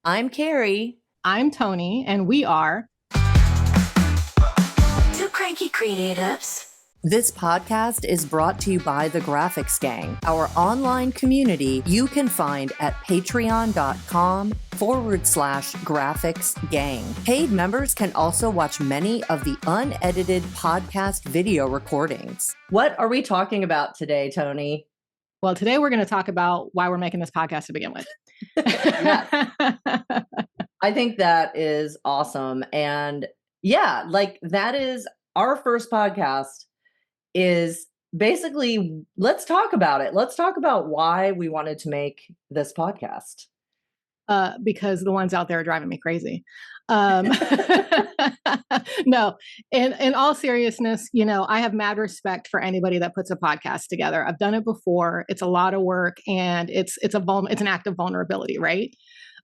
I'm Carrie. I'm Toni, and we are Two Cranky Creatives. This podcast is brought to you by the Graphics Gang, our online community you can find at patreon.com/graphics gang. Paid members can also watch many of the unedited podcast video recordings. What are we talking about today, Toni? Well, today we're going to talk about why we're making this podcast to begin with. Yes. I think that is awesome. And yeah, that is our first podcast is basically, let's talk about it. Let's talk about why we wanted to make this podcast. Because the ones out there are driving me crazy. No, in all seriousness, I have mad respect for anybody that puts a podcast together. I've done it before. It's a lot of work, and it's an act of vulnerability, right?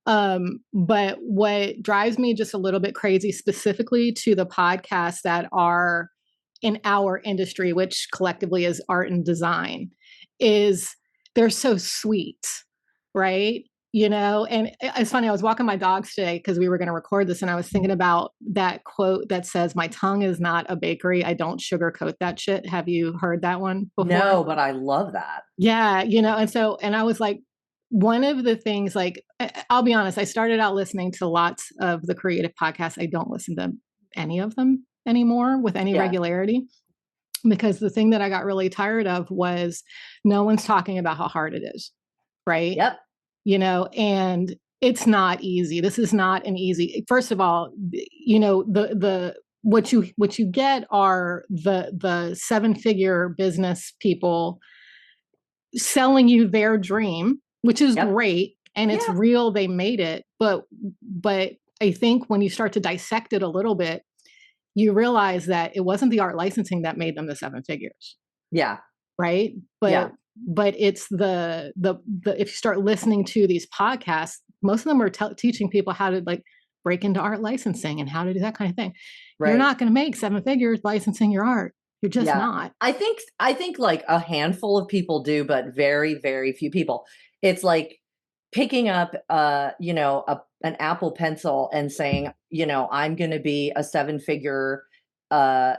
But what drives me just a little bit crazy, specifically to the podcasts that are in our industry, which collectively is art and design, is they're so sweet, right? And it's funny, I was walking my dogs today because we were going to record this, and I was thinking about that quote that says, "My tongue is not a bakery. I don't sugarcoat that shit." Have you heard that one before? No, but I love that. Yeah, and I was like, one of the things, I'll be honest, I started out listening to lots of the creative podcasts. I don't listen to any of them anymore with any regularity, because the thing that I got really tired of was no one's talking about how hard it is, right? Yep. And it's not easy. This is not an easy. First of all, the what you get are the 7-figure business people selling you their dream, which is great, and it's real. They made it, but I think when you start to dissect it a little bit, you realize that it wasn't the art licensing that made them the 7 figures. Yeah. Right. But it's the if you start listening to these podcasts, most of them are teaching people how to break into art licensing and how to do that kind of thing. Right. You're not going to make 7 figures licensing your art. You're just not. I think like a handful of people do, but very, very few people. It's like picking up, an Apple Pencil and saying, I'm going to be a 7-figure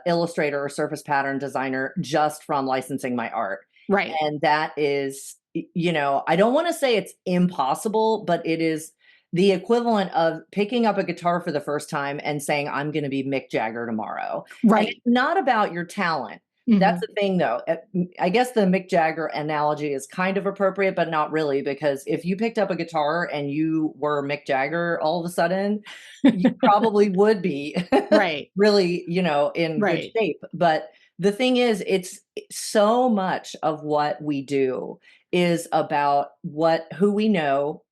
illustrator or surface pattern designer just from licensing my art. Right. And that is, I don't want to say it's impossible, but it is the equivalent of picking up a guitar for the first time and saying, I'm going to be Mick Jagger tomorrow. Right. And it's not about your talent. Mm-hmm. That's the thing, though. I guess the Mick Jagger analogy is kind of appropriate, but not really, because if you picked up a guitar and you were Mick Jagger all of a sudden, you probably would be right. really, in good shape. But the thing is, it's so much of what we do is about who we know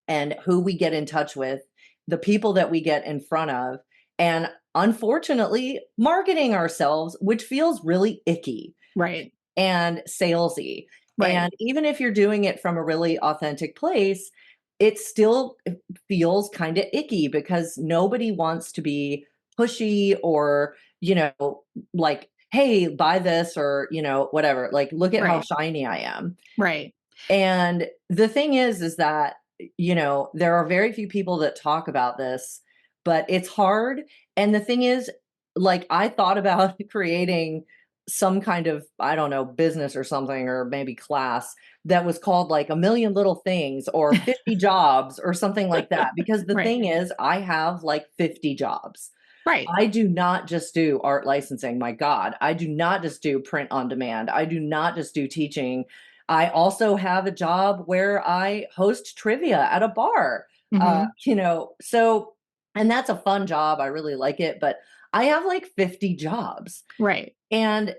and who we get in touch with, the people that we get in front of, and unfortunately, marketing ourselves, which feels really icky. Right. And salesy. Right. And even if you're doing it from a really authentic place, it still feels kind of icky because nobody wants to be pushy or, hey, buy this or, whatever. Look at how shiny I am. Right. And the thing is that, there are very few people that talk about this, but it's hard. And the thing is, I thought about creating some kind of, I don't know, business or something, or maybe class that was called A Million Little Things or 50 Jobs or something like that. Because the thing is, I have 50 jobs. Right. I do not just do art licensing. My God, I do not just do print on demand. I do not just do teaching. I also have a job where I host trivia at a bar, so, and that's a fun job. I really like it, but I have 50 jobs. Right. And,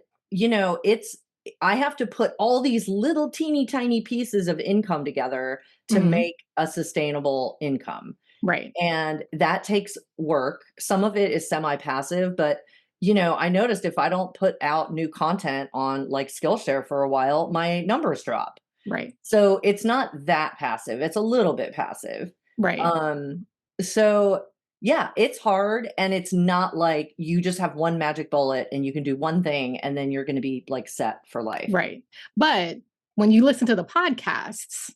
I have to put all these little teeny tiny pieces of income together to make a sustainable income. Right. And that takes work. Some of it is semi-passive, but I noticed if I don't put out new content on Skillshare for a while, my numbers drop. Right. So it's not that passive. It's a little bit passive. Right. So yeah, it's hard. And it's not like you just have one magic bullet and you can do one thing and then you're going to be set for life. Right. But when you listen to the podcasts,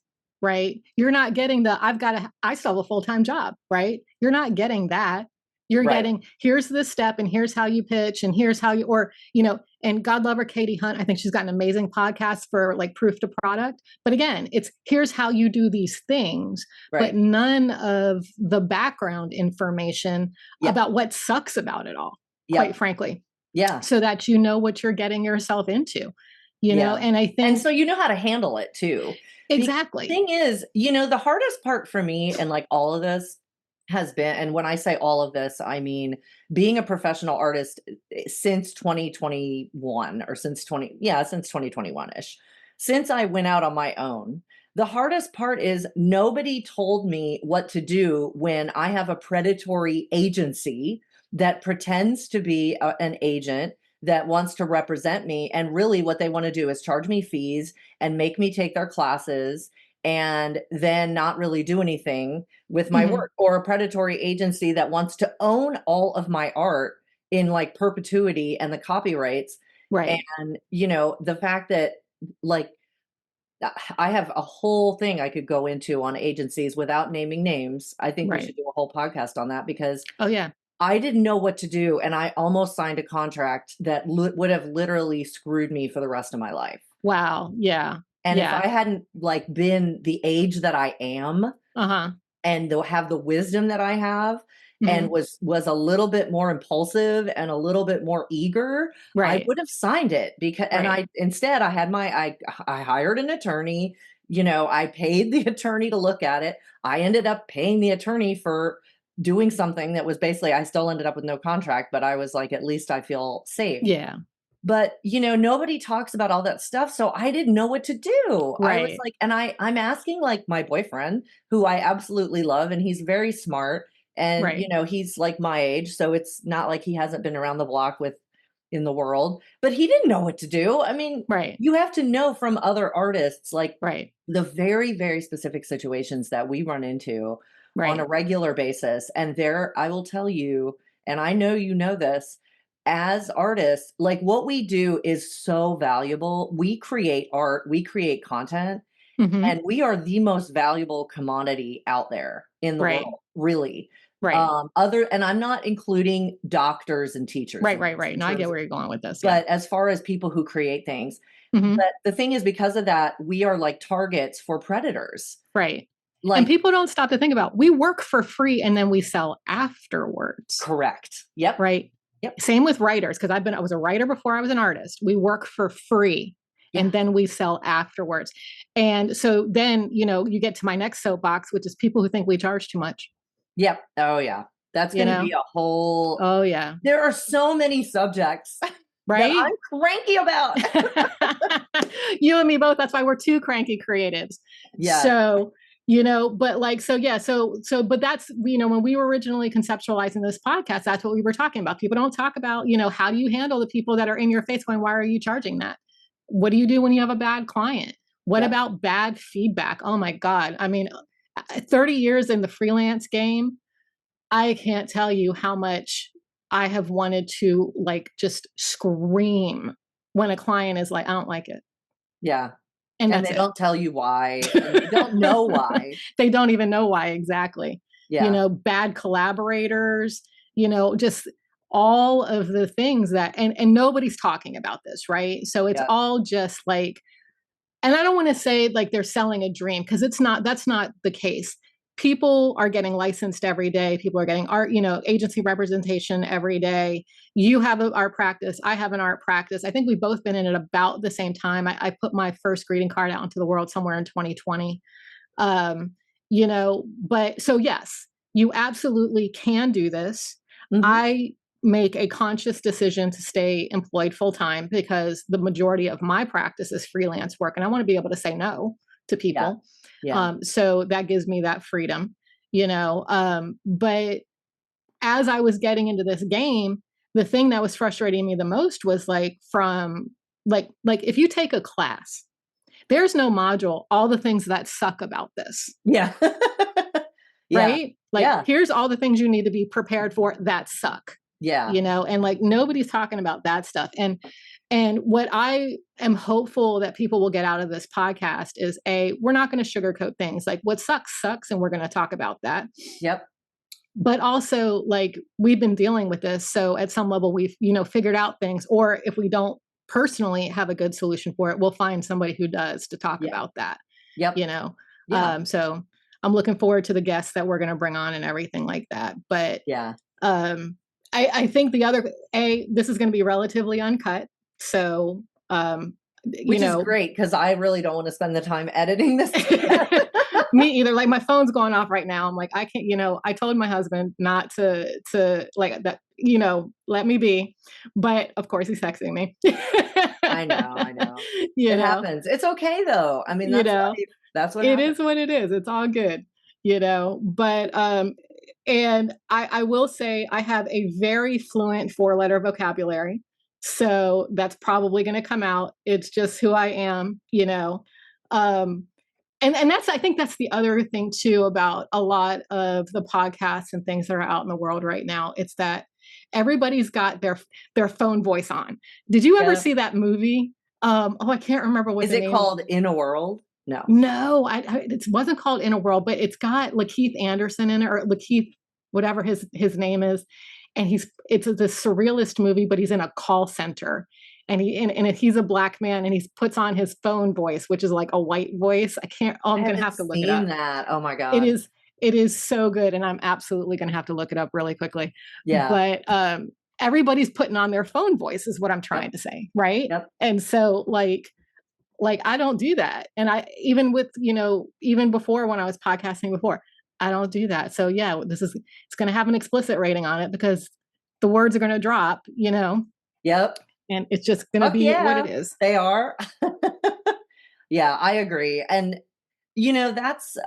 right? You're not getting the, I still have a full-time job, right? You're not getting that. You're Right. getting, here's this step and here's how you pitch and here's how you, or, and God love her, Katie Hunt. I think she's got an amazing podcast for like proof to product. But again, it's here's how you do these things, but none of the background information about what sucks about it all, quite frankly. Yeah. So that you know what you're getting yourself into, and I think. And so you know how to handle it too. Exactly. The thing is, the hardest part for me and like all of this has been, and when I say all of this, I mean being a professional artist since 2021 or since 2021-ish, since I went out on my own. The hardest part is nobody told me what to do when I have a predatory agency that pretends to be an agent that wants to represent me. And really what they want to do is charge me fees and make me take their classes and then not really do anything with my work, or a predatory agency that wants to own all of my art in like perpetuity and the copyrights. Right. And, the fact that like, I have a whole thing I could go into on agencies without naming names. I think we should do a whole podcast on that because I didn't know what to do. And I almost signed a contract that would have literally screwed me for the rest of my life. Wow. Yeah. And if I hadn't like been the age that I am and have the wisdom that I have and was a little bit more impulsive and a little bit more eager, I would have signed it because, and I had I hired an attorney, I paid the attorney to look at it. I ended up paying the attorney for doing something that was basically, I still ended up with no contract, but I was like, at least I feel safe. Yeah. But, nobody talks about all that stuff. So I didn't know what to do. I was like, and I'm asking like my boyfriend, who I absolutely love, and he's very smart. And, he's like my age. So it's not like he hasn't been around the block in the world, but he didn't know what to do. I mean, you have to know from other artists, like the very, very specific situations that we run into on a regular basis. And I will tell you, and I know you know this, as artists, like what we do is so valuable. We create art, we create content, and we are the most valuable commodity out there in the world, really. And I'm not including doctors and teachers. Right. No, I get where you're going with this. But as far as people who create things, but the thing is, because of that, we are like targets for predators. Right. And people don't stop to think about, we work for free and then we sell afterwards. Correct. Yep. Right. Yep. Same with writers, because I was a writer before I was an artist. We work for free and then we sell afterwards. And so then, you get to my next soapbox, which is people who think we charge too much. Yep. Oh yeah. That's going to be a whole. Oh yeah. There are so many subjects that I'm cranky about. You and me both. That's why we're two cranky creatives. Yeah. So, but like, but that's, when we were originally conceptualizing this podcast, that's what we were talking about. People don't talk about, how do you handle the people that are in your face going, why are you charging that? What do you do when you have a bad client? What about bad feedback? Oh my God. I mean, 30 years in the freelance game, I can't tell you how much I have wanted to like just scream when a client is like, I don't like it. Yeah. And they don't tell you why. And they don't know why. They don't even know why exactly. Yeah. Bad collaborators, just all of the things that, and nobody's talking about this, right? So it's all just like, and I don't want to say like they're selling a dream, because that's not the case. People are getting licensed every day. People are getting art, agency representation every day. You have an art practice. I have an art practice. I think we've both been in it about the same time. I put my first greeting card out into the world somewhere in 2020. But so yes, you absolutely can do this. I make a conscious decision to stay employed full-time because the majority of my practice is freelance work. And I want to be able to say no to people. So that gives me that freedom, but as I was getting into this game, the thing that was frustrating me the most was like if you take a class, there's no module, all the things that suck about this. Yeah. Right. Here's all the things you need to be prepared for that suck. Yeah. And like, nobody's talking about that stuff. And And what I am hopeful that people will get out of this podcast is we're not going to sugarcoat things. Like what sucks, sucks. And we're going to talk about that. Yep. But also like we've been dealing with this. So at some level we've, figured out things, or if we don't personally have a good solution for it, we'll find somebody who does to talk about that. Yep. So I'm looking forward to the guests that we're going to bring on and everything like that. But I think the other, this is going to be relatively uncut. So, which is great because I really don't want to spend the time editing this. Me either. Like my phone's going off right now. I'm like, I can't, I told my husband not to like that, let me be. But of course he's texting me. I know. It happens. It's okay though. I mean, that's what it happens. Is what it is. It's all good, but, and I will say I have a very fluent 4-letter vocabulary. So that's probably going to come out. It's just who I am, and I think that's the other thing too about a lot of the podcasts and things that are out in the world right now. It's that everybody's got their phone voice on. Did you ever see that movie? I can't remember what is it called. In a World? No, it wasn't called In a World, but it's got Lakeith Anderson in it, or Lakeith, whatever his name is. And it's a surrealist movie, but he's in a call center, and he's a Black man, and he puts on his phone voice, which is like a white voice. I'm going to have to look it up. That. Oh my God. It is so good. And I'm absolutely going to have to look it up really quickly. Yeah. But, everybody's putting on their phone voice is what I'm trying to say. Right. Yep. And so like I don't do that. And I, even with, even before when I was podcasting before, I don't do that. So yeah, it's going to have an explicit rating on it because the words are going to drop, Yep. And it's just going to be what it is. They are. Yeah, I agree. And, that's,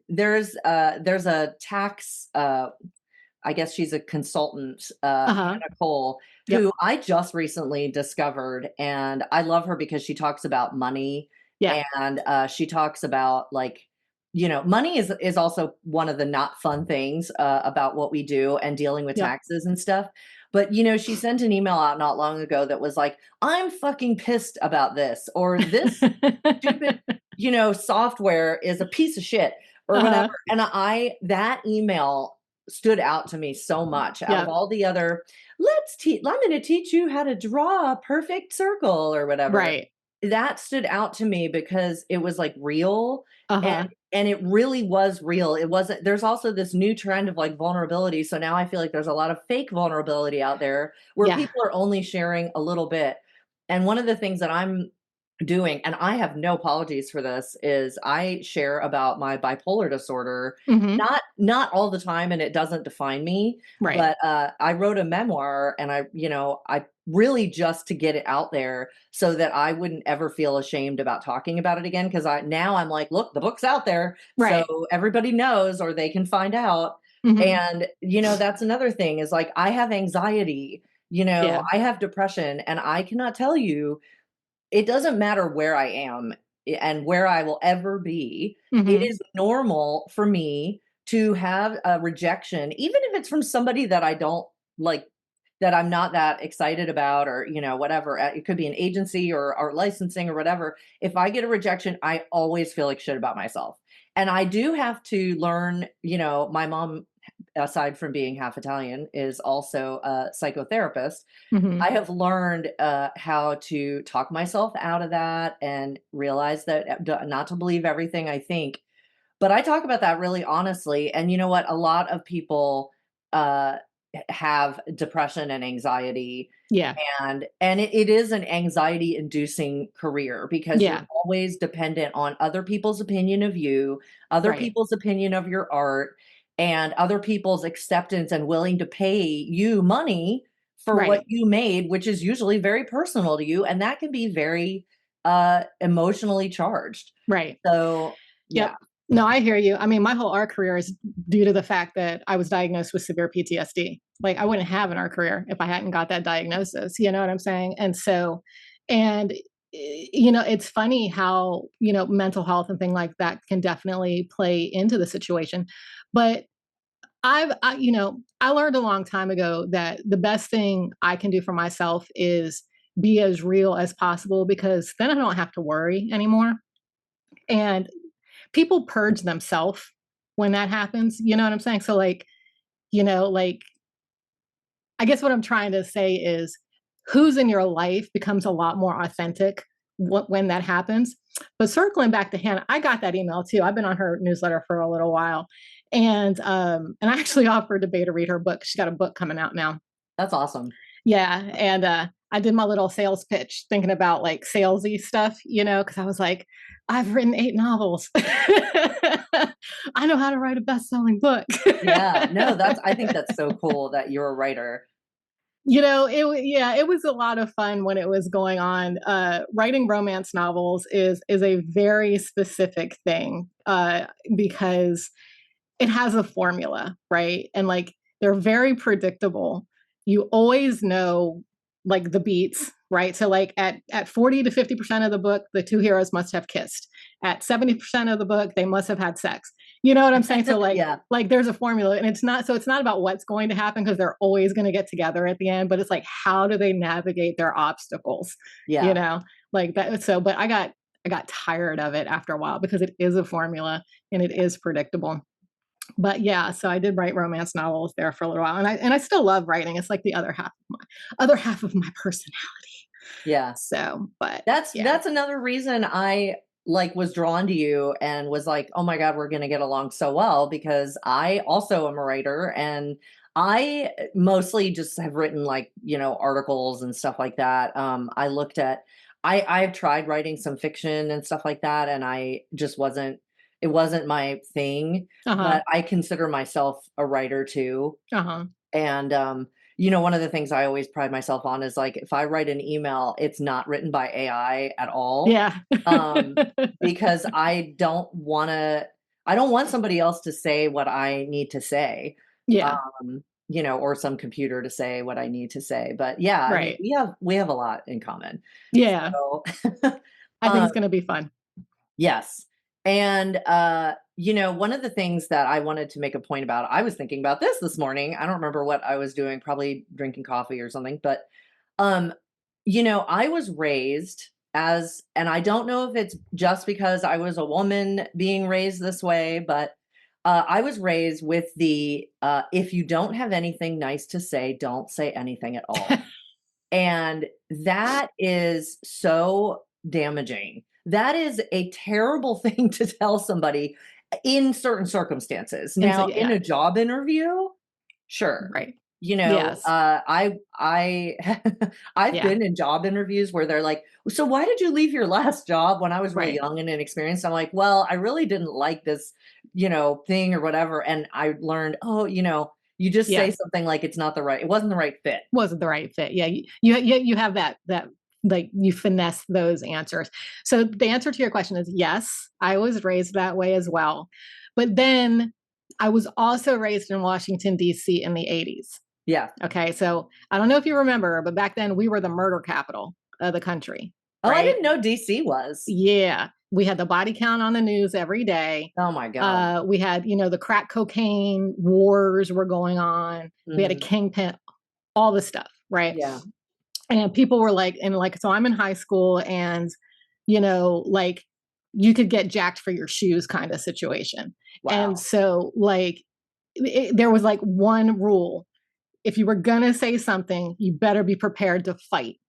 there's a tax, I guess she's a consultant, Hannah Cole, who I just recently discovered. And I love her because she talks about money. Yeah. And she talks about money is also one of the not fun things about what we do and dealing with taxes and stuff. But, she sent an email out not long ago that was like, I'm fucking pissed about this, or this stupid, software is a piece of shit or whatever. And that email stood out to me so much out of all the other, I'm going to teach you how to draw a perfect circle or whatever. Right. That stood out to me because it was like real and it really was real. It wasn't, there's also this new trend of like vulnerability. So now I feel like there's a lot of fake vulnerability out there where people are only sharing a little bit. And one of the things that I'm doing, and I have no apologies for this, is I share about my bipolar disorder, not all the time, and it doesn't define me. Right. But I wrote a memoir, and I really just to get it out there so that I wouldn't ever feel ashamed about talking about it again. Because I'm like, look, the book's out there, so everybody knows, or they can find out. And that's another thing is like I have anxiety, I have depression, and I cannot tell you. It doesn't matter where I am and where I will ever be. It is normal for me to have a rejection, even if it's from somebody that I don't like, that I'm not that excited about, or, whatever. It could be an agency or licensing or whatever. If I get a rejection, I always feel like shit about myself. And I do have to learn, my mom, aside from being half Italian, is also a psychotherapist. I have learned how to talk myself out of that and realize that not to believe everything I think. But I talk about that really honestly. And you know what? A lot of people have depression and anxiety. Yeah. And it is an anxiety inducing career because you're always dependent on other people's opinion of you, other people's opinion of your art, and other people's acceptance and willing to pay you money for what you made, which is usually very personal to you. And that can be very emotionally charged. Right. So, yeah. No, I hear you. I mean, my whole art career is due to the fact that I was diagnosed with severe PTSD. Like I wouldn't have an art career if I hadn't got that diagnosis. You know what I'm saying? And so, it's funny how, mental health and things like that can definitely play into the situation. But I learned a long time ago that the best thing I can do for myself is be as real as possible, because then I don't have to worry anymore. And people purge themselves when that happens. You know what I'm saying? So like, like, I guess what I'm trying to say is who's in your life becomes a lot more authentic when that happens. But circling back to Hannah, I got that email too. I've been on her newsletter for a little while. And I actually offered to beta read her book. She's got a book coming out now. That's awesome. Yeah. And I did my little sales pitch thinking about like salesy stuff, because I was like, I've written 8 novels. I know how to write a best-selling book. Yeah, no, I think that's so cool that you're a writer. It was a lot of fun when it was going on. Writing romance novels is a very specific thing, because it has a formula, right? And like, they're very predictable. You always know like the beats, right? So like at 40 to 50% of the book, the 2 heroes must have kissed. At 70% of the book, they must have had sex. You know what I'm saying? So like, Yeah. like there's a formula, and it's not about what's going to happen, because they're always going to get together at the end, but it's like, how do they navigate their obstacles? Yeah. Like that. So, but I got tired of it after a while, because it is a formula and it is predictable. But yeah, so I did write romance novels there for a little while, and I still love writing. It's like the other half of my personality. Yeah. So, but that's another reason I like was drawn to you and was like, oh my God, we're going to get along so well, because I also am a writer, and I mostly just have written like, articles and stuff like that. I've tried writing some fiction and stuff like that, and it wasn't my thing, but I consider myself a writer too. And, one of the things I always pride myself on is like, if I write an email, it's not written by AI at all. Yeah. Because I don't want somebody else to say what I need to say. Yeah. Or some computer to say what I need to say. But yeah, I mean, Right. we have a lot in common. Yeah. So, I think it's going to be fun. yes. And, one of the things that I wanted to make a point about, I was thinking about this morning. I don't remember what I was doing, probably drinking coffee or something, but, I was raised and I don't know if it's just because I was a woman being raised this way, but, I was raised with if you don't have anything nice to say, don't say anything at all. And that is so damaging. That is a terrible thing to tell somebody in certain circumstances. Now, in a job interview, sure. Right. Yes. I've been in job interviews where they're like, so why did you leave your last job when I was really young and inexperienced? I'm like, well, I really didn't like this, thing or whatever. And I learned, you just say something like it wasn't the right fit. Wasn't the right fit. Yeah. You have that like you finesse those answers. So the answer to your question is yes, I was raised that way as well. But then I was also raised in Washington, D.C. in the 80s. Yeah. Okay. So I don't know if you remember, but back then we were the murder capital of the country. Oh, right? I didn't know DC was. Yeah. We had the body count on the news every day. Oh my God. We had, the crack cocaine wars were going on. Mm-hmm. We had a kingpin, all the stuff. Right. Yeah. And people were like, so I'm in high school and, like you could get jacked for your shoes kind of situation. Wow. And so like, there was like one rule. If you were going to say something, you better be prepared to fight.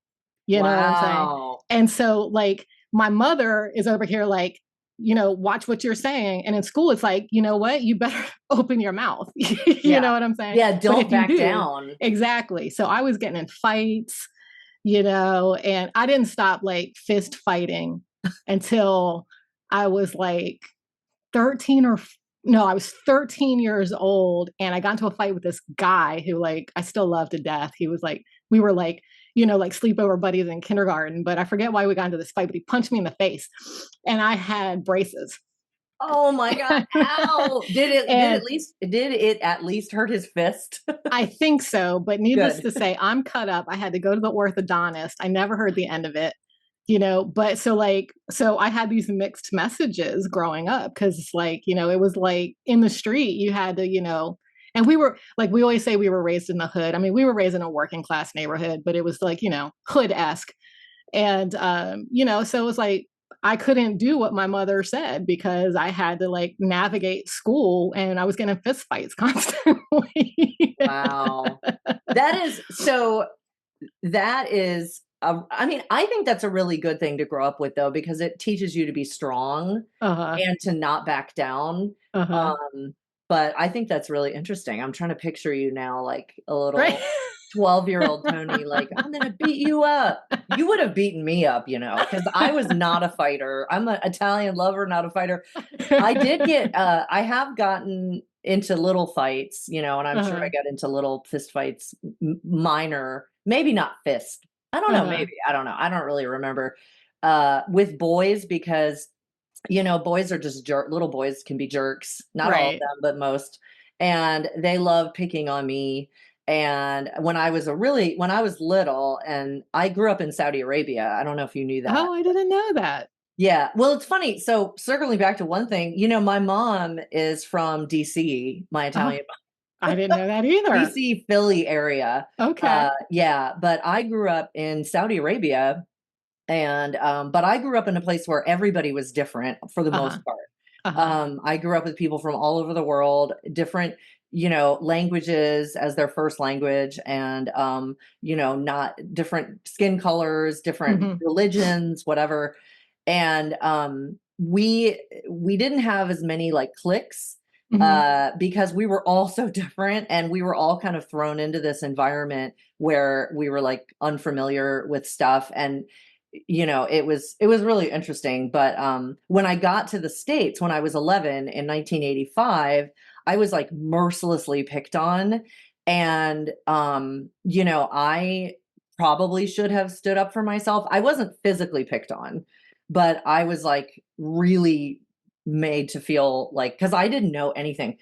You know what I'm saying? And so like my mother is over here like, watch what you're saying. And in school, it's like, you know what? You better open your mouth. You know what I'm saying? Yeah. Don't back down. Exactly. So I was getting in fights, and I didn't stop like fist fighting until I was like 13 I was 13 years old, and I got into a fight with this guy who like I still love to death. He was like, we were like, like sleepover buddies in kindergarten, but I forget why we got into this fight, but he punched me in the face and I had braces. Oh my God. Ow. Did it at least hurt his fist? I think so, but needless to say, I'm cut up. I had to go to the orthodontist. I never heard the end of it. But so I had these mixed messages growing up, because it's like, it was like in the street, you had to, And we were like, we always say we were raised in the hood. I mean, we were raised in a working class neighborhood, but it was like, hood-esque. And, so it was like, I couldn't do what my mother said because I had to like navigate school and I was getting fist fights constantly. Wow. That is, I mean, I think that's a really good thing to grow up with though, because it teaches you to be strong Uh-huh. and to not back down. Uh-huh. But I think that's really interesting. I'm trying to picture you now, like a Right. little 12-year-old Tony, like, I'm going to beat you up. You would have beaten me up, because I was not a fighter. I'm an Italian lover, not a fighter. I have gotten into little fights, and I'm sure I Uh-huh. got into little fist fights, minor, maybe not fist. I don't know, Uh-huh. maybe. I don't know. I don't really remember. With boys, because boys are just little boys can be jerks. Not all of Right. them, but most. And they love picking on me. And when I was little, and I grew up in Saudi Arabia. I don't know if you knew that. Oh, I didn't know that. Yeah. Well, it's funny. So circling back to one thing, my mom is from DC, my Oh, Italian I didn't know that either. DC, Philly area. Okay. Yeah. But I grew up in Saudi Arabia, and but I grew up in a place where everybody was different for the Uh-huh. most part. Uh-huh. I grew up with people from all over the world, different, languages as their first language, and not different skin colors, different Mm-hmm. religions, whatever. And we didn't have as many like cliques, Mm-hmm. because we were all so different, and we were all kind of thrown into this environment where we were like unfamiliar with stuff. And it was really interesting. But when I got to the States when I was 11 in 1985, I was like mercilessly picked on. And I probably should have stood up for myself. I wasn't physically picked on, but I was like really made to feel like, because I didn't know anything.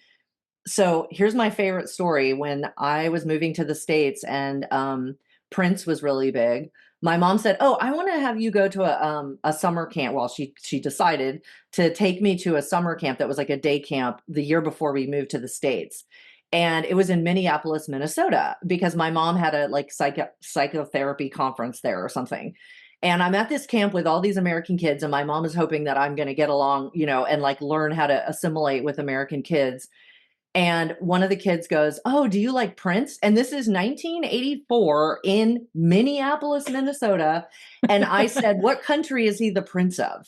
So here's my favorite story. When I was moving to the States, and Prince was really big, my mom said, "Oh, I want to have you go to a summer camp." Well, she decided to take me to a summer camp that was like a day camp the year before we moved to the States. And it was in Minneapolis, Minnesota, because my mom had a like psychotherapy conference there or something. And I'm at this camp with all these American kids, and my mom is hoping that I'm going to get along, and like learn how to assimilate with American kids. And one of the kids goes, "Oh, do you like Prince?" And this is 1984 in Minneapolis, Minnesota. And I said, "What country is he the prince of?"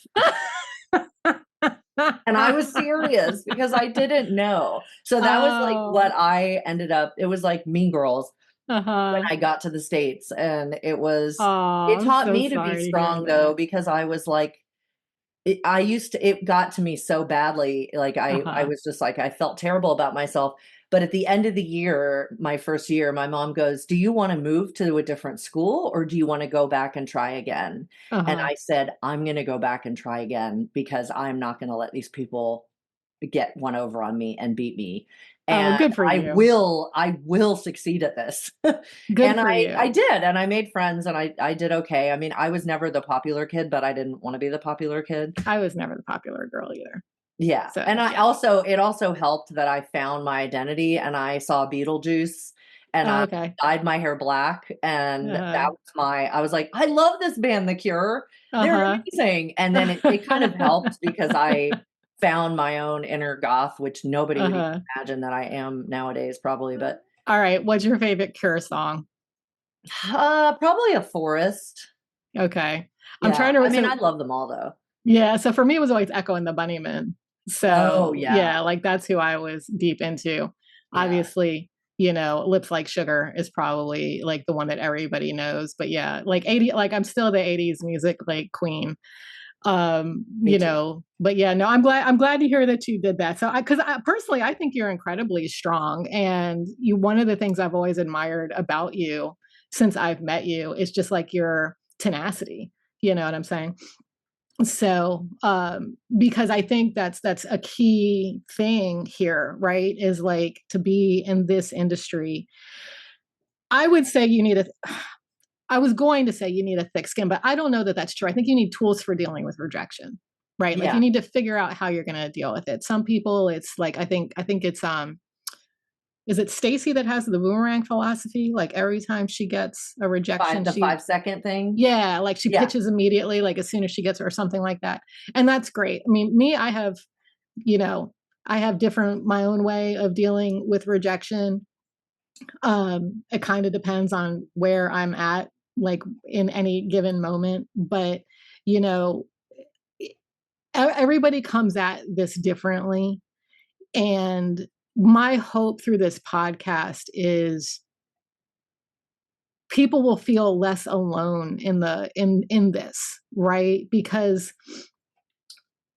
And I was serious because I didn't know. So that was like Oh. what I ended up, it was like Mean Girls when Uh-huh. I got to the States. And Oh, it I'm taught so me to be sorry to hear strong though, that. because I was like, it got to me so badly. Like I Uh-huh. was just like, I felt terrible about myself. But at the end of the year, my first year, my mom goes, "Do you want to move to a different school, or do you want to go back and try again?" And Uh-huh. I said, "I'm going to go back and try again, because I'm not going to let these people get one over on me and beat me. Oh, And good for you. I will succeed at this." Good And for I you. did, and I made friends, and I did okay. I mean, I was never the popular kid, but I didn't want to be the popular kid. I was never the popular girl either. Yeah. So, And yeah. it also helped that I found my identity, and I saw Beetlejuice, and Oh, I okay. dyed my hair black, and Uh-huh. I was like, "I love this band, The Cure. They're Uh-huh. amazing." And then it kind of helped because I found my own inner goth, which nobody would even Uh-huh. imagine that I am nowadays, probably. But All right. What's your favorite Cure song? probably a forest. Okay. I'm Yeah. trying to I mean, I so love them all though. yeah, so for me it was always Echo and the Bunnymen. Oh So, yeah. yeah, like that's who I was deep into. Yeah. Obviously, Lips Like Sugar is probably like the one that everybody knows, but yeah, like 80 like I'm still the 80s music like queen. Me too. But yeah, no, I'm glad to hear that you did that. So because personally I think you're incredibly strong, and one of the things I've always admired about you since I've met you is just like your tenacity. You know what I'm saying? So because I think that's a key thing here, right? Is like to be in this industry. I would say you need a I was going to say you need a thick skin, but I don't know that that's true. I think you need tools for dealing with rejection, right? Like you Yeah. need to figure out how you're going to deal with it. Some people, it's like I think it's is it Stacy that has the boomerang philosophy? Like every time she gets a rejection, The 5-second thing. yeah, like she pitches immediately, like as soon as she gets it or something like that. And that's great. I mean, me, I have, I have my own way of dealing with rejection. It kind of depends on where I'm at, like in any given moment. But, you know, everybody comes at this differently. And my hope through this podcast is people will feel less alone in this, right? Because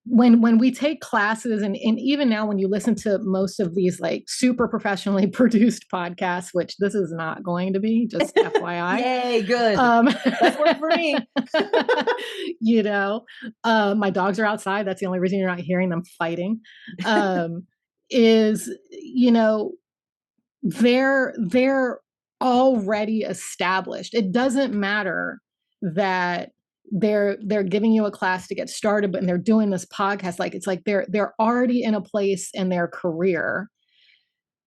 when we take classes and even now when you listen to most of these like super professionally produced podcasts, which this is not going to be, just FYI. Yay, good. That's work for me. My dogs are outside. That's the only reason you're not hearing them fighting. They're already established. It doesn't matter that they're giving you a class to get started, but they're doing this podcast. Like, it's like they're already in a place in their career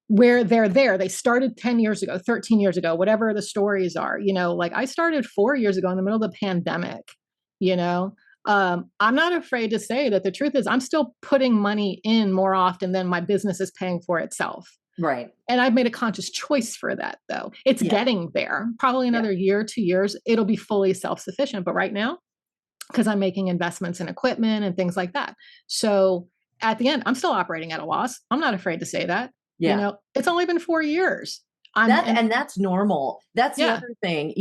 where they're there. They started 10 years ago, 13 years ago, whatever the stories are, like I started 4 years ago in the middle of the pandemic, I'm not afraid to say that the truth is I'm still putting money in more often than my business is paying for itself. Right. And I've made a conscious choice for that, though. It's getting there. Probably another year, 2 years, it'll be fully self-sufficient. But right now, because I'm making investments in equipment and things like that. So at the end, I'm still operating at a loss. I'm not afraid to say that. Yeah. It's only been 4 years. And that's normal. That's the other thing,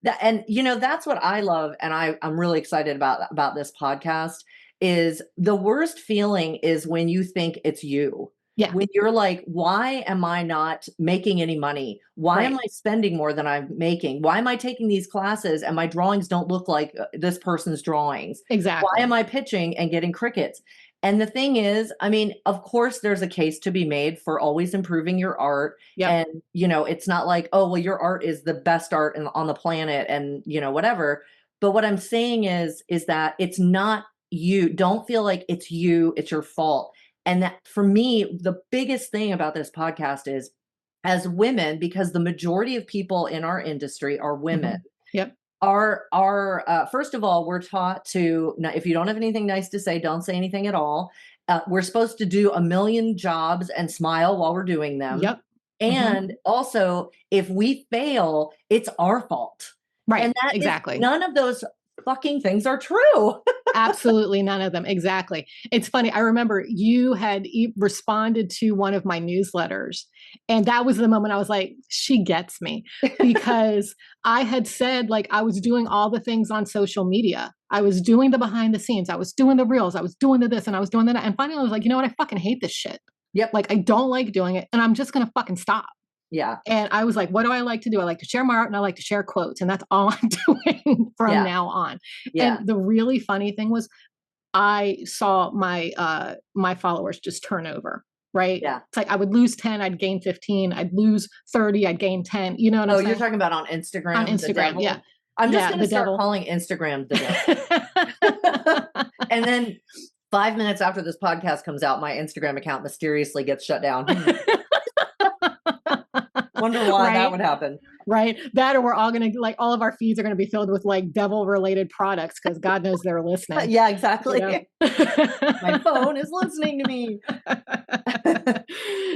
that's what I love. And I'm really excited about this podcast is the worst feeling is when you think it's you. Yeah. When you're like, why am I not making any money? Why am I spending more than I'm making? Why am I taking these classes and my drawings don't look like this person's drawings? Exactly. Why am I pitching and getting crickets? And the thing is, I mean, of course, there's a case to be made for always improving your art. Yep. And, it's not like, oh, well, your art is the best art on the planet and, whatever. But what I'm saying is that it's not you. Don't feel like it's you. It's your fault. And that for me, the biggest thing about this podcast is as women, because the majority of people in our industry are women. Mm-hmm. Yep. First of all, we're taught to, if you don't have anything nice to say, don't say anything at all. We're supposed to do a million jobs and smile while we're doing them. Yep. And also, if we fail, it's our fault. Right. And that exactly. None of those fucking things are true. Absolutely none of them. Exactly. It's funny. I remember you had responded to one of my newsletters, and that was the moment I was like, she gets me, because I had said, like, I was doing all the things on social media. I was doing the behind the scenes. I was doing the reels. I was doing the this and I was doing that. And finally I was like, you know what? I fucking hate this shit. Yep. Like, I don't like doing it, and I'm just going to fucking stop. Yeah. And I was like, what do I like to do? I like to share my art and I like to share quotes. And that's all I'm doing from now on. Yeah. And the really funny thing was I saw my followers just turn over. Right. Yeah. It's like I would lose 10, I'd gain 15, I'd lose 30, I'd gain 10. You know what I'm saying? You're talking about on Instagram? On Instagram. Yeah. I'm just going to start calling Instagram the devil. And then 5 minutes after this podcast comes out, my Instagram account mysteriously gets shut down. Wonder why that would happen. Right. That, or we're all going to, like, all of our feeds are going to be filled with like devil related products because God knows they're listening. Yeah, exactly. My phone is listening to me.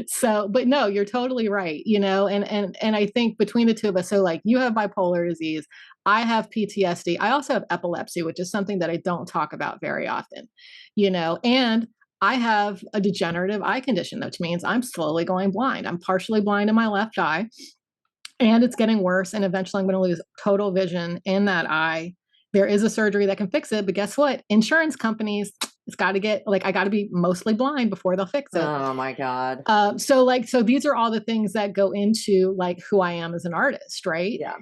So, but no, you're totally right. And I think between the two of us, so like you have bipolar disease, I have PTSD. I also have epilepsy, which is something that I don't talk about very often, and I have a degenerative eye condition, which means I'm slowly going blind. I'm partially blind in my left eye, and it's getting worse. And eventually I'm going to lose total vision in that eye. There is a surgery that can fix it, but guess what? Insurance companies, it's got to get, like, I got to be mostly blind before they'll fix it. Oh my God. So these are all the things that go into like who I am as an artist, right? Yeah.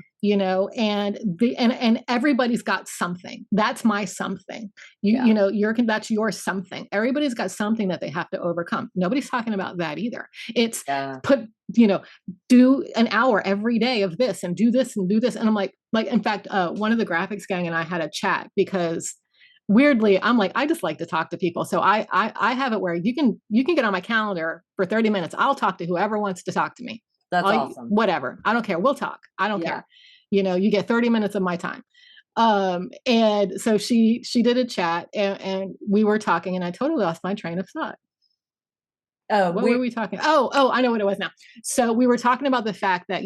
And everybody's got something. That's my something. That's your something. Everybody's got something that they have to overcome. Nobody's talking about that either. It's do an hour every day of this and do this and do this. And I'm like, in fact, one of the graphics gang and I had a chat because weirdly, I'm like, I just like to talk to people. So I have it where you can get on my calendar for 30 minutes. I'll talk to whoever wants to talk to me. That's awesome. Whatever. I don't care. We'll talk. I don't Yeah. care. You get 30 minutes of my time. And so she did a chat and we were talking and I totally lost my train of thought. What were we talking? Oh, I know what it was now. So we were talking about the fact that,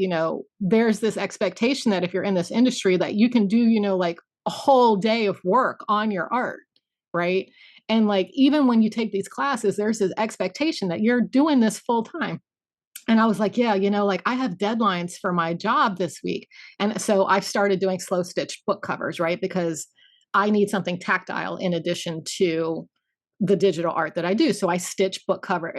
there's this expectation that if you're in this industry that you can do, like a whole day of work on your art, right? And like, even when you take these classes, there's this expectation that you're doing this full time. And I was like, yeah, like I have deadlines for my job this week. And so I've started doing slow stitch book covers, right? Because I need something tactile in addition to the digital art that I do. So I stitch book cover,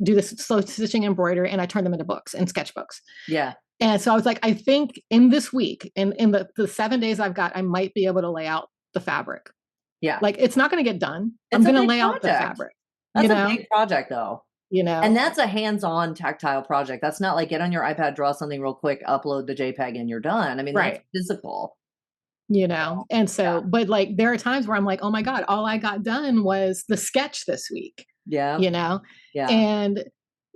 do this slow stitching embroidery, and I turn them into books and sketchbooks. Yeah. And so I was like, I think in this week, in the 7 days I've got, I might be able to lay out the fabric. Yeah. Like it's not going to get done. I'm going to lay out the fabric. That's a big project though. And that's a hands-on tactile project. That's not like get on your iPad, draw something real quick, upload the JPEG and you're done. I mean, that's physical. And so, but like, there are times where I'm like, oh my God, all I got done was the sketch this week. Yeah. Yeah. And,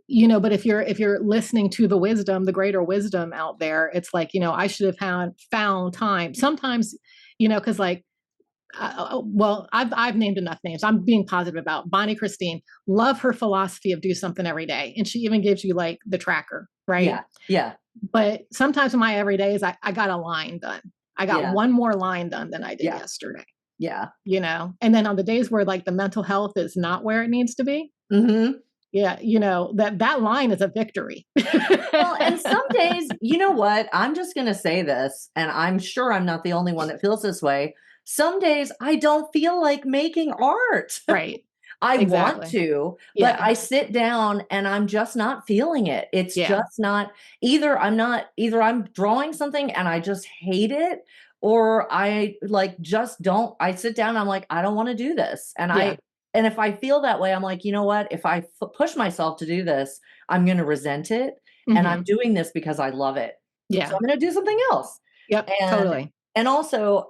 but if you're listening to the greater wisdom out there, it's like, I should have found time sometimes, cause like, well, I've named enough names. I'm being positive about Bonnie Christine. Love her philosophy of do something every day. And she even gives you like the tracker, right? Yeah. Yeah. But sometimes in my everydays, I got a line done. I got one more line done than I did yesterday. Yeah. And then on the days where like the mental health is not where it needs to be. Mm-hmm. Yeah. That line is a victory. Well, and some days, you know what? I'm just going to say this, and I'm sure I'm not the only one that feels this way. Some days I don't feel like making art. Right. I want to, but I sit down and I'm just not feeling it. It's just not either I'm drawing something and I just hate it, or I like just don't. I sit down and I'm like, I don't want to do this. And and if I feel that way, I'm like, you know what? If I push myself to do this, I'm going to resent it. Mm-hmm. And I'm doing this because I love it. Yeah. So I'm going to do something else. Yep. Totally. And also,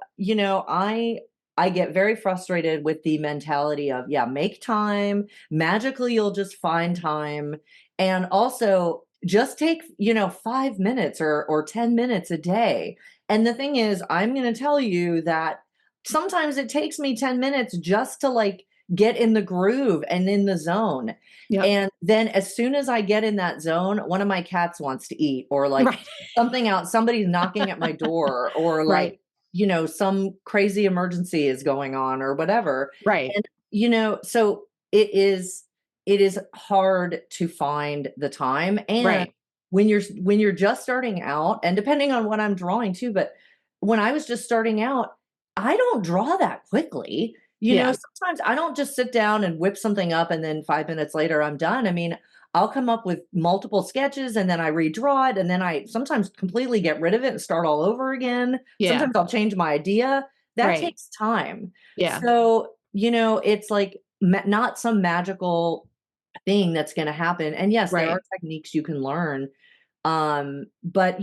I get very frustrated with the mentality of, make time. Magically, you'll just find time. And also just take, 5 minutes or 10 minutes a day. And the thing is, I'm going to tell you that sometimes it takes me 10 minutes just to like get in the groove and in the zone. Yep. And then as soon as I get in that zone, one of my cats wants to eat, or like somebody's knocking at my door, or like, some crazy emergency is going on or whatever. Right. And, so it is hard to find the time. And when you're just starting out, and depending on what I'm drawing too, but when I was just starting out, I don't draw that quickly. Sometimes I don't just sit down and whip something up and then 5 minutes later I'm done. I mean, I'll come up with multiple sketches and then I redraw it, and then I sometimes completely get rid of it and start all over again. Yeah. Sometimes I'll change my idea. That takes time. Yeah. So, it's like not some magical thing that's going to happen. And yes, there are techniques you can learn. But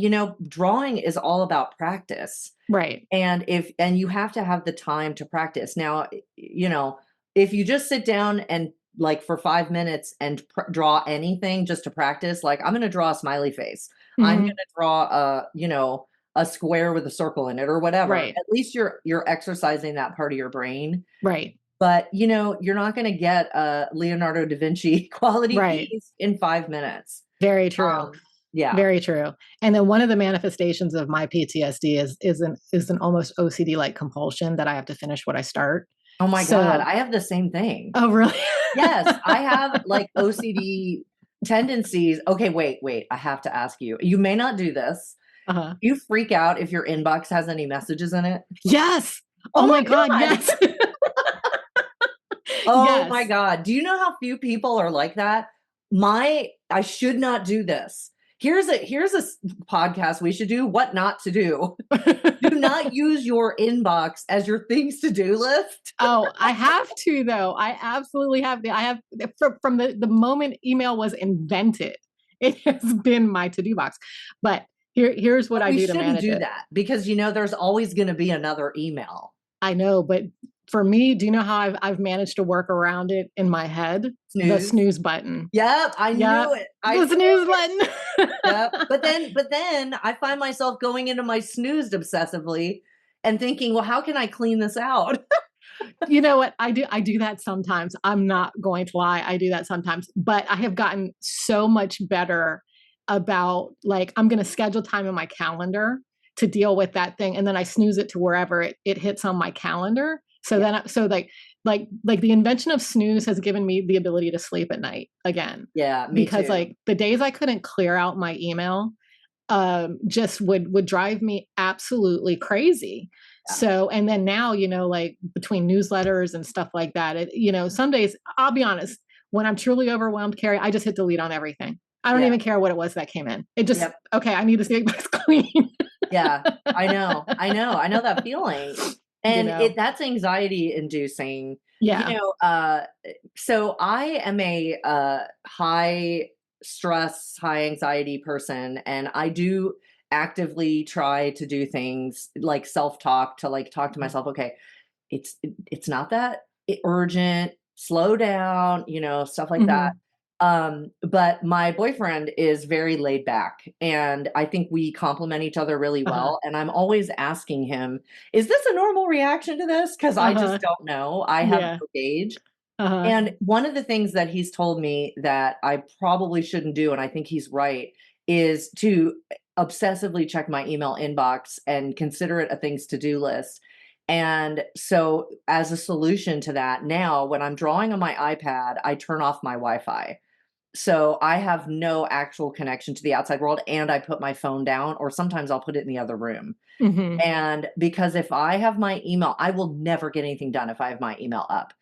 drawing is all about practice. Right. And you have to have the time to practice. Now, if you just sit down and like for 5 minutes and draw anything just to practice, like I'm going to draw a smiley face. Mm-hmm. I'm going to draw a square with a circle in it or whatever. Right. At least you're exercising that part of your brain. Right. But you're not going to get a Leonardo da Vinci quality piece in 5 minutes. Very true. Yeah. Very true. And then one of the manifestations of my PTSD is an almost OCD like compulsion that I have to finish what I start. Oh my God. I have the same thing. Oh, really? Yes. I have like OCD tendencies. Okay, wait. I have to ask you. You may not do this. Uh-huh. You freak out if your inbox has any messages in it? Yes. Oh my God. Yes. Oh my God. Do you know how few people are like that? I should not do this. Here's a podcast we should do, what not to do. Do not use your inbox as your things to do list. Oh, I have to though. I absolutely have to. I have from the moment email was invented, it has been my to-do box. But here's what I do to manage it. We shouldn't do that because there's always going to be another email. I know, but for me, do you know how I've managed to work around it in my head? The Snooze. snooze button. Yep, I Yep. knew it. I The knew snooze it. button. Yep. But then I find myself going into my snoozed obsessively and thinking, well, how can I clean this out? You know what? I do that sometimes. I'm not going to lie. I do that sometimes, but I have gotten so much better about like, I'm going to schedule time in my calendar to deal with that thing. And then I snooze it to wherever it hits on my calendar. So Yeah. then, like the invention of snooze has given me the ability to sleep at night again. Yeah, me Because too. like the days I couldn't clear out my email, just would drive me absolutely crazy. Yeah. So, and then now, like between newsletters and stuff like that, some days, I'll be honest, when I'm truly overwhelmed, Carrie, I just hit delete on everything. I don't Yeah. even care what it was that came in. It just, Yep. okay, I need to see this clean. Yeah, I know. I know that feeling. And that's anxiety inducing. Yeah. So I am a high stress, high anxiety person, and I do actively try to do things like self-talk to like talk to myself, okay, it's not that urgent, slow down, stuff like that. Mhm. But my boyfriend is very laid back, and I think we complement each other really Uh-huh. well. And I'm always asking him, is this a normal reaction to this? Because I just Uh-huh. don't know. I have Yeah. no gauge. Uh-huh. And one of the things that he's told me that I probably shouldn't do, and I think he's right, is to obsessively check my email inbox and consider it a things to do list. And so, as a solution to that, now when I'm drawing on my iPad, I turn off my Wi Fi. So I have no actual connection to the outside world, and I put my phone down, or sometimes I'll put it in the other room. Mhm. And because if I have my email, I will never get anything done if I have my email up.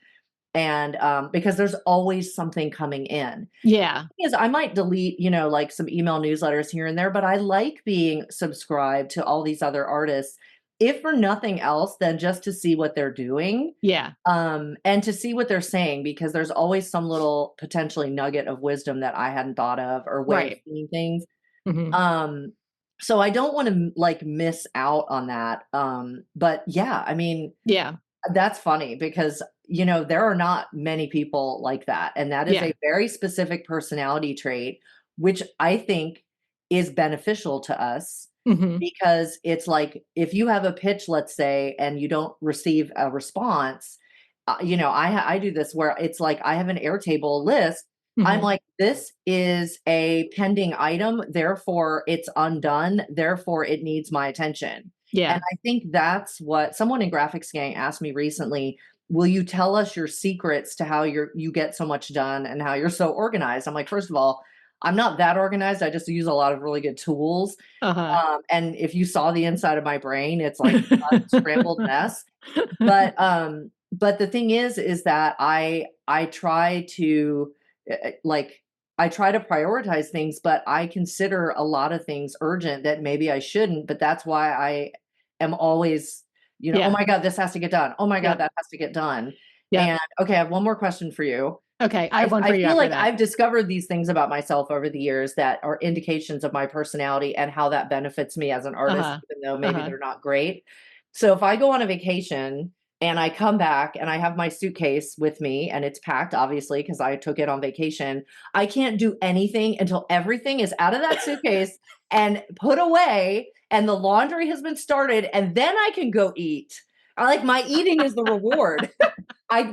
And because there's always something coming in. Yeah. Is I might delete, like some email newsletters here and there, but I like being subscribed to all these other artists, if for nothing else than just to see what they're doing, Yeah. and to see what they're saying, because there's always some little potentially nugget of wisdom that I hadn't thought of or way of Right. seeing things. Mhm. So I don't want to like miss out on that. But yeah, I mean, Yeah. that's funny because, there are not many people like that. And that is Yeah. a very specific personality trait, which I think is beneficial to us, Mhm. because it's like if you have a pitch, let's say, and you don't receive a response, I do this where it's like I have an Airtable list. I'm Mhm. like, this is a pending item, therefore it's undone, therefore it needs my attention. And Yeah. I think that's what someone in Graphics Gang asked me recently. Will you tell us your secrets to how you get so much done and how you're so organized? I'm like, first of all, I'm not that organized. I just use a lot of really good tools. Uh-huh. And if you saw the inside of my brain, it's like a scrambled mess. But the thing is that I try to like I try to prioritize things, but I consider a lot of things urgent that maybe I shouldn't. But that's why I am always, oh Yeah. my God, this has to get done. Oh my God, Yep. that has to get done. Yep. And okay, I have one more question for you. Okay. I have one I for you feel after like that. I've discovered these things about myself over the years that are indications of my personality and how that benefits me as an artist, Uh-huh. even though maybe Uh-huh. they're not great. So if I go on a vacation and I come back and I have my suitcase with me and it's packed, obviously, because I took it on vacation, I can't do anything until everything is out of that suitcase and put away and the laundry has been started, and then I can go eat. I like my eating is the reward. I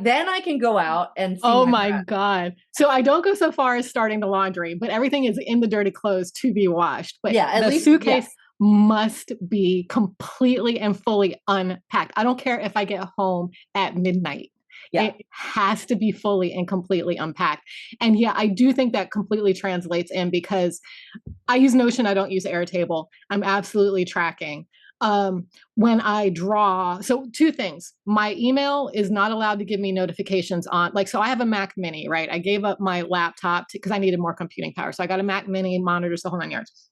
can go out and see Oh my my friends. God. So I don't go so far as starting the laundry, but everything is in the dirty clothes to be washed. But Yeah, at the least yes. suitcase must be completely and fully unpacked. I don't care if I get home at midnight. Yeah. It has to be fully and completely unpacked. And yeah, I do think that completely translates in because I use Notion, I don't use Airtable. I'm absolutely tracking. When I draw, so two things. My email is not allowed to give me notifications on, like, so I have a Mac Mini, right? I gave up my laptop because I needed more computing power. So I got a Mac Mini, monitors, the whole 9 yards.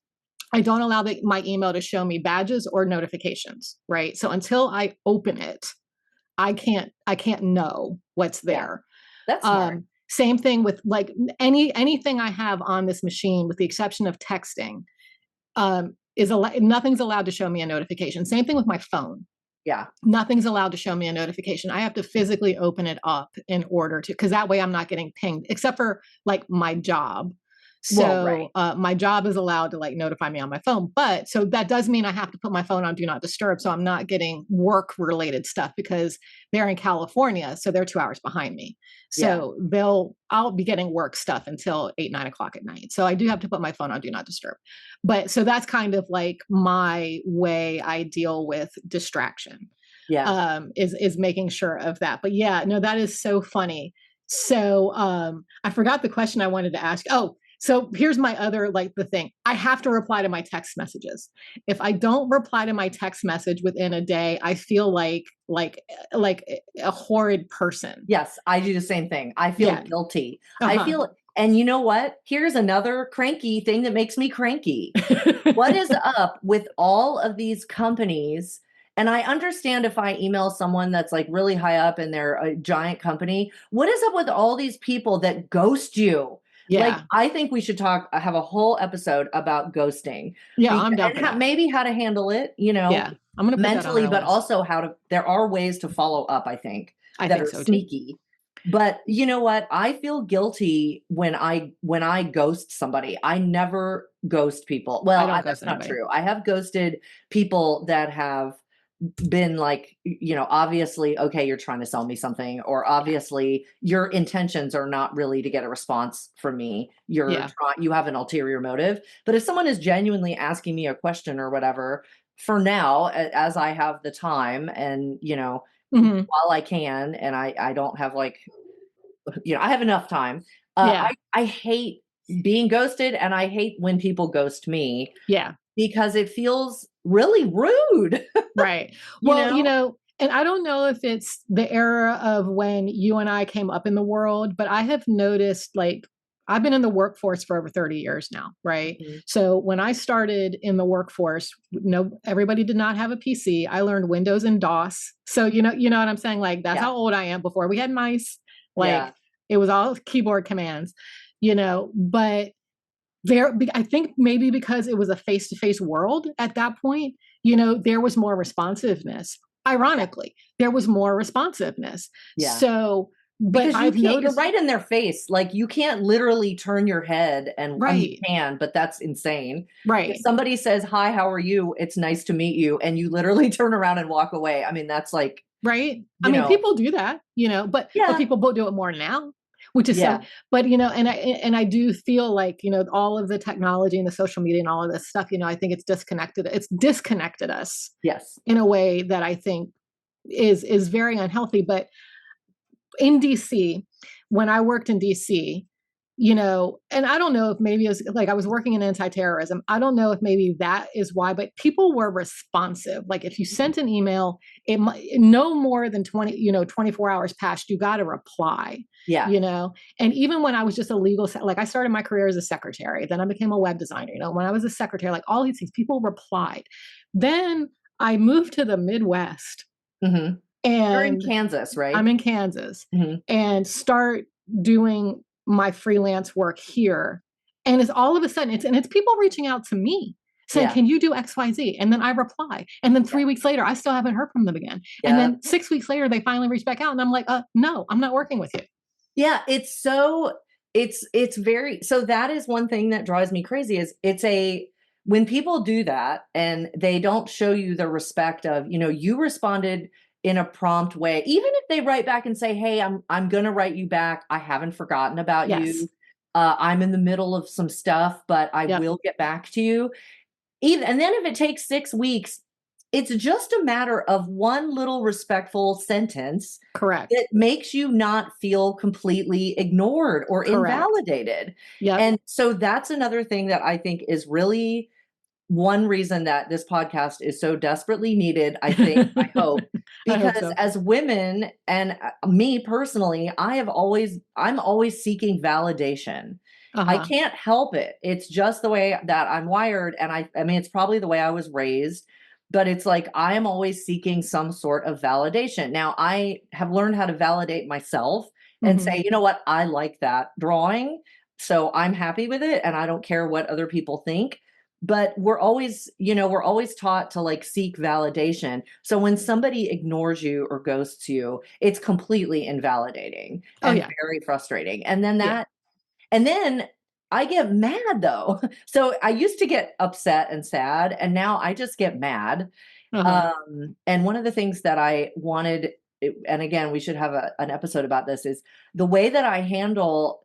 I don't allow my email to show me badges or notifications, right? So until I open it, I can't know what's Yeah. there. That's smart. Same thing with like anything I have on this machine, with the exception of texting, nothing's allowed to show me a notification. Same thing with my phone. Yeah. Nothing's allowed to show me a notification. I have to physically open it up in order to, because that way I'm not getting pinged, except for like my job. Well, So right. my job is allowed to like notify me on my phone, but so that does mean I have to put my phone on do not disturb. So I'm not getting work related stuff because they're in California, so they're 2 hours behind me. Yeah. So I'll be getting work stuff until 8, 9 o'clock at night. So I do have to put my phone on do not disturb. But so that's kind of like my way I deal with distraction, Yeah. is making sure of that. But yeah, no, that is so funny. So I forgot the question I wanted to ask. Oh, so here's my other like the thing. I have to reply to my text messages. If I don't reply to my text message within a day, I feel like a horrid person. Yes, I do the same thing. I feel Yeah. guilty. I Uh-huh. feel, and you know what? Here's another cranky thing that makes me cranky. What is up with all of these companies? And I understand if I email someone that's like really high up and they're a giant company, what is up with all these people that ghost you? Like, Yeah. I think we should have a whole episode about ghosting Yeah, I'm down for and that. maybe how to handle it, Yeah. I'm gonna put that on mentally, our but list. also there are ways to follow up, I think, I that think are so too. sneaky. But you know what? I feel guilty when I ghost somebody. I never ghost people. I Well, don't ghost that's not anybody. true. I have ghosted people that have been like, obviously, okay, you're trying to sell me something, or Yeah. obviously your intentions are not really to get a response from me. Yeah. You have an ulterior motive. But if someone is genuinely asking me a question or whatever, for now, as I have the time and, Hmm. while I can, and I don't have like, I have enough time. Yeah. I hate being ghosted, and I hate when people ghost me Yeah. because it feels really rude, Right. you Well, know? and I don't know if it's the era of when you and I came up in the world, but I have noticed like I've been in the workforce for over 30 years now, right? Mhm. So when I started in the workforce, no, everybody did not have a PC. I learned Windows and DOS. So you know what I'm saying? Like that's Yeah. how old I am. Before we had mice, Yeah. like it was all keyboard commands, but I think maybe because it was a face-to-face world at that point, there was more responsiveness. Yeah. Ironically, there was more responsiveness. Yeah. So, but Because I've you're noticed, right in their face. Like, you can't literally turn your head and, I mean, you right, can, but that's insane. If right, somebody says, "Hi, how are you? It's nice to meet you," and you literally turn around and walk away, I mean, that's like, right. I you mean, know people do that, but Yeah. people do it more now, which is so. Yeah. But and I do feel like all of the technology and the social media and all of this stuff. I think it's disconnected. It's disconnected us Yes. in a way that I think is very unhealthy. But in DC, when I worked in DC, and I don't know if maybe it was like I was working in anti-terrorism. I don't know if maybe that is why, but people were responsive. Like if you sent an email, it might no more than 24 hours passed, you got a reply, Yeah. And even when I was just a legal, like I started my career as a secretary, then I became a web designer, when I was a secretary, like all these things, people replied. Then I moved to the Midwest Mhm. You're in and Kansas, I'm right? in Kansas Mhm. and start doing my freelance work here. And it's all of a sudden it's people reaching out to me saying, Yeah. "Can you do XYZ?" And then I reply. And then Yeah. 3 weeks later, I still haven't heard from them again. And Yeah. then 6 weeks later, they finally reach back out. And I'm like, no, I'm not working with you. Yeah, it's very, so that is one thing that drives me crazy is when people do that and they don't show you the respect of, you responded in a prompt way, even if they write back and say, "Hey, I'm going to write you back. I haven't forgotten about Yes. you. I'm in the middle of some stuff, but I Yep. will get back to you." Even and then if it takes 6 weeks, it's just a matter of one little respectful sentence Correct. that makes you not feel completely ignored or Correct. invalidated. Yep. And so that's another thing that I think is really one reason that this podcast is so desperately needed, I think, I hope, I hope because so. as women and me personally, I'm always seeking validation. I Uh-huh. can't help it. It's just the way that I'm wired. And I mean, it's probably the way I was raised, but it's like I am always seeking some sort of validation. Now, I have learned how to validate myself and Hmm. say, you know what, I like that drawing. So I'm happy with it. And I don't care what other people think. but we're always, we're always taught to like seek validation. So when somebody ignores you or ghosts you, it's completely invalidating Oh and yeah. very frustrating. Yeah. And then I get mad though. So I used to get upset and sad, and now I just get mad. Uh-huh. And one of the things that I wanted, and again, we should have an episode about this, is the way that I handle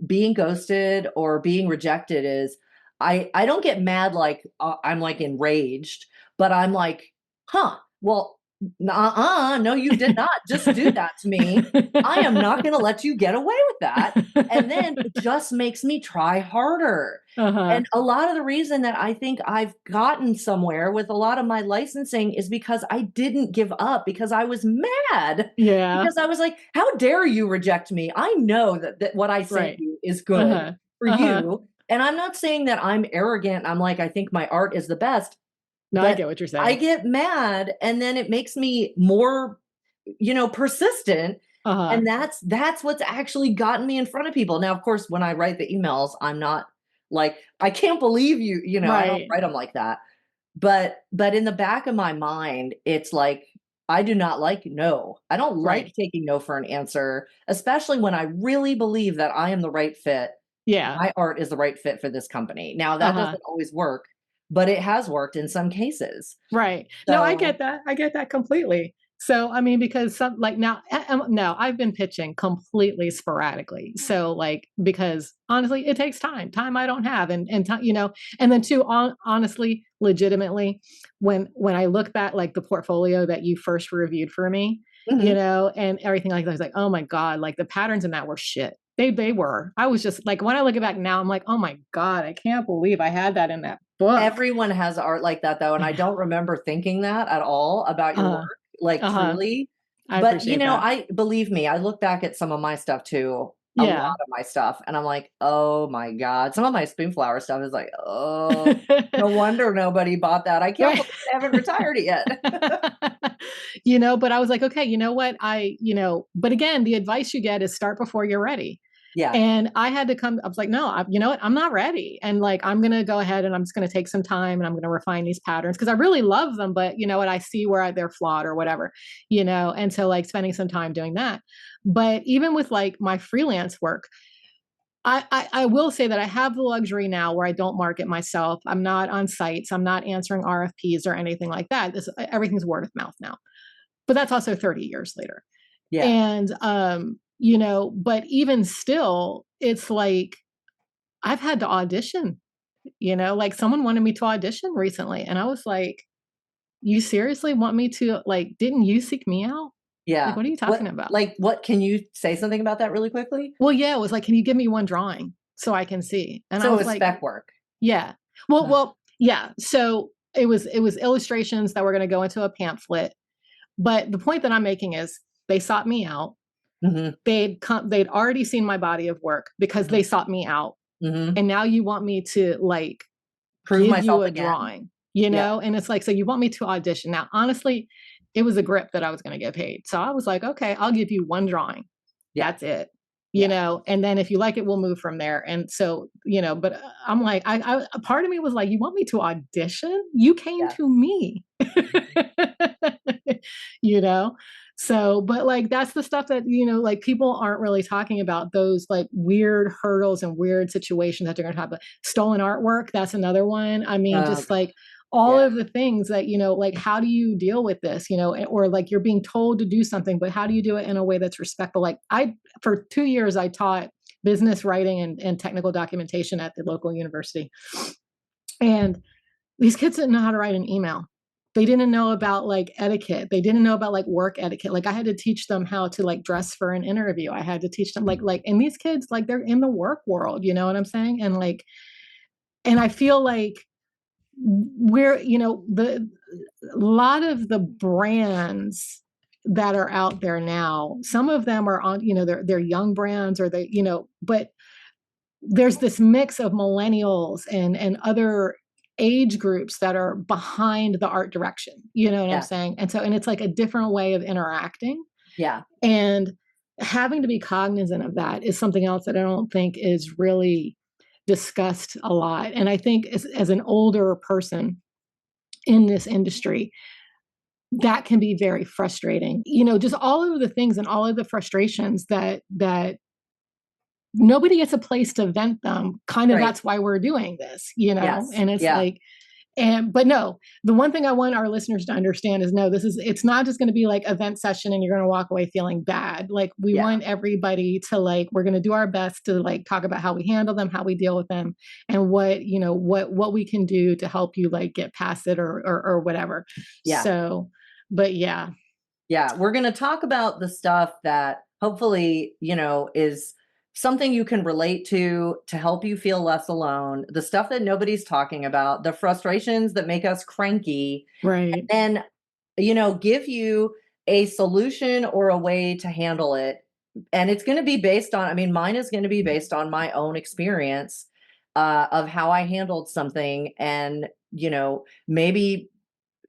being ghosted or being rejected is I don't get mad like I'm like enraged, but I'm like, huh, well, no, you did not just do that to me. I am not going to let you get away with that. And then it just makes me try harder. Uh-huh. And a lot of the reason that I think I've gotten somewhere with a lot of my licensing is because I didn't give up, because I was mad. Yeah. Because I was like, how dare you reject me? I know that what I sent Right. you is good Uh-huh. for Uh-huh. you. And I'm not saying that I'm arrogant. I'm like, I think my art is the best, No, I but get what you're I saying. get mad and then it makes me more, persistent. Uh-huh. And that's what's actually gotten me in front of people. Now, of course, when I write the emails, I'm not like, I can't believe you, I don't Right. write them like that. But in the back of my mind, it's like, I do not like no. I don't like Right. taking no for an answer, especially when I really believe that I am the right fit. Yeah. My art is the right fit for this company. Now, that Uh-huh. doesn't always work, but it has worked in some cases. Right. No, I So, get that. I get that completely. So, I mean, because some like now, no, I've been pitching completely sporadically. So, like, because honestly, it takes time I don't have, and time, and then too, honestly, legitimately, when I look back, like the portfolio that you first reviewed for me, mhm. and everything like that, I was like, oh my god, like the patterns in that were shit. They were. I was just like, when I look back now, I'm like, oh my god, I can't believe I had that in that book. Everyone has art like that though, and I don't remember thinking that at all about your Uh, work, like uh-huh. truly. I But, appreciate that. I believe me, I look back at some of my stuff too, a Yeah. lot of my stuff, and I'm like, "Oh my god." Some of my Spoonflower stuff is like, "Oh, no wonder nobody bought that. I can't Right. believe they haven't retired it yet." But I was like, okay, you know what? But again, the advice you get is start before you're ready. Yeah, And I was like, no, you know what? I'm not ready. And like, I'm going to go ahead and I'm just going to take some time and I'm going to refine these patterns because I really love them. But you know what? I see where they're flawed or whatever, and so like spending some time doing that. But even with like my freelance work, I will say that I have the luxury now where I don't market myself. I'm not on sites. I'm not answering RFPs or anything like that. Everything's word of mouth now. But that's also 30 years later. yeah, And but even still, it's like I've had to audition, like someone wanted me to audition recently. And I was like, you seriously want me to like, didn't you seek me out? Like, yeah. what are you talking about? What can you say something about that really quickly? Well, yeah, it was like, can you give me one drawing so I can see? And I So it was was like, spec work. yeah. Well, yeah. So it was illustrations that were going to go into a pamphlet. But the point that I'm making is they sought me out. Mhm, They'd already seen my body of work because mhm, they sought me out. mhm. And now you want me to like Prove give you myself a again. drawing, Yeah, and it's like, so you want me to audition. Now, honestly, it was a grip that I was going to get paid. So I was like, okay, I'll give you one drawing. yeah, That's it. yeah, And then if you like it, we'll move from there. And so, but I'm like, a part of me was like, you want me to audition? You came yeah. to me, you know? So, but like, that's the stuff that, like people aren't really talking about, those like weird hurdles and weird situations that they're going to have. Stolen artwork, that's another one. I mean, Oh, just god. like all Yeah, of the things that, like, how do you deal with this, or like you're being told to do something, but how do you do it in a way that's respectful? Like for 2 years, I taught business writing and technical documentation at the local university. And these kids didn't know how to write an email. They didn't know about like etiquette. They didn't know about like work etiquette. Like I had to teach them how to like dress for an interview. I had to teach them and these kids, like they're in the work world, you know what I'm saying? And I feel like we're, the a lot of the brands that are out there now, some of them are on, they're young brands or but there's this mix of millennials and other age groups that are behind the art direction. You know what I'm yeah, saying? And it's like a different way of interacting. yeah, And having to be cognizant of that is something else that I don't think is really discussed a lot. And I think as an older person in this industry, that can be very frustrating. Just all of the things and all of the frustrations that nobody gets a place to vent them. Kind of Right. That's why we're doing this, Yes. and it's Yeah. but no, the one thing I want our listeners to understand is no, it's not just going to be like a vent session and you're going to walk away feeling bad. Like we Yeah. want everybody to we're going to do our best to talk about how we handle them, how we deal with them, and what we can do to help you get past it or whatever. Yeah. So, but yeah. Yeah. We're going to talk about the stuff that hopefully, is something you can relate to help you feel less alone, the stuff that nobody's talking about, the frustrations that make us cranky, Right. and give you a solution or a way to handle it. And it's going to be based on, mine is going to be based on my own experience of how I handled something. And, maybe,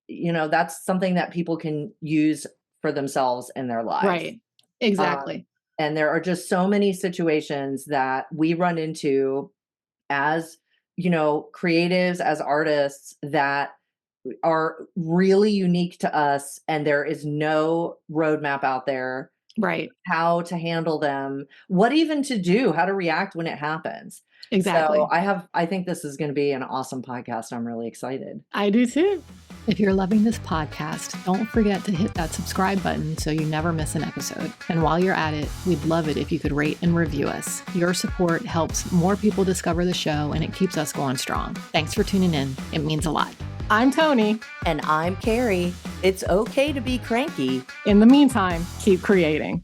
that's something that people can use for themselves in their lives. Right. Exactly. And there are just so many situations that we run into as, creatives, as artists, that are really unique to us. And there is no roadmap out there, Right. how to handle them, what even to do, how to react when it happens. Exactly. So I think this is going to be an awesome podcast. I'm really excited. I do too. If you're loving this podcast, don't forget to hit that subscribe button so you never miss an episode. And while you're at it, we'd love it if you could rate and review us. Your support helps more people discover the show and it keeps us going strong. Thanks for tuning in. It means a lot. I'm Toni. And I'm Carrie. It's okay to be cranky. In the meantime, keep creating.